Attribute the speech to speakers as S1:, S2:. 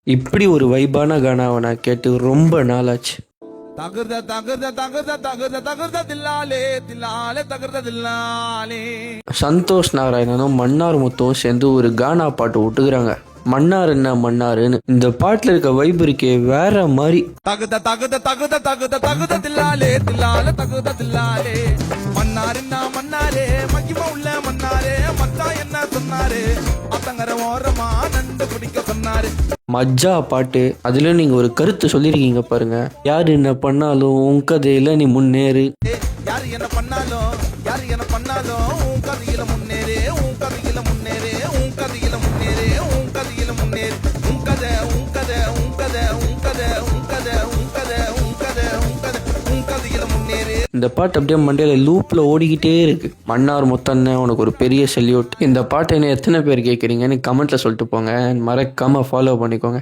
S1: இப்படி ஒரு வைபான கானாவை நான் கேட்டு ரொம்ப நாளாச்சு.
S2: தகுத தகுத தகுத தகுத தகுத தில்லாலே தில்லாலே தகுத தில்லாலே.
S1: சந்தோஷ் நாராயணனும் மன்னார் முத்துவும் சேர்ந்து ஒரு கானா பாட்டு விட்டுக்கிறாங்க. மன்னார் என்ன மன்னாருன்னு. இந்த பாட்டுல இருக்க வைப் இருக்கே வேற மாதிரி.
S2: தகுத தகுத தகுத தகுத தகுத தில்லாலே தில்லாலே தகுத தில்லாலே. மன்னாரு மன்னாரே மகிமா உள்ள மன்னாரே மச்சா என்ன சொன்னாரு அத்தங்கர ஓரமா நண்டு பிடிக்க சொன்னாரு.
S1: மஜ்ஜா பாட்டு. அதுல நீங்க ஒரு கருத்து சொல்லிருக்கீங்க பாருங்க. யாரு என்ன பண்ணாலும் உன் கதையில நீ முன்னேறு.
S2: யாரு என்ன பண்ணாலும் யாரு என்ன பண்ணாலும் உன் கதையில முன்னேறு உன் கதையில முன்னேறு உன் கதையில முன்னேறு உன் கதையில முன்னேறு. உன் கதை உன் கதை உன் கதை உன் கதை உன் கதை உன் கதை உன் கதை உன் கதை உன் கதையில முன்னேறு.
S1: இந்த பாட்டு அப்படியே மண்டையில லூப்ல ஓடிக்கிட்டே இருக்கு. மன்னார் முத்தண்ணே உனக்கு ஒரு பெரிய செல்யூட். இந்த பாட்டை என்ன எத்தனை பேர் கேட்குறீங்கன்னு கமெண்ட்ல சொல்லிட்டு போங்க. மறக்காம ஃபாலோ பண்ணிக்கோங்க.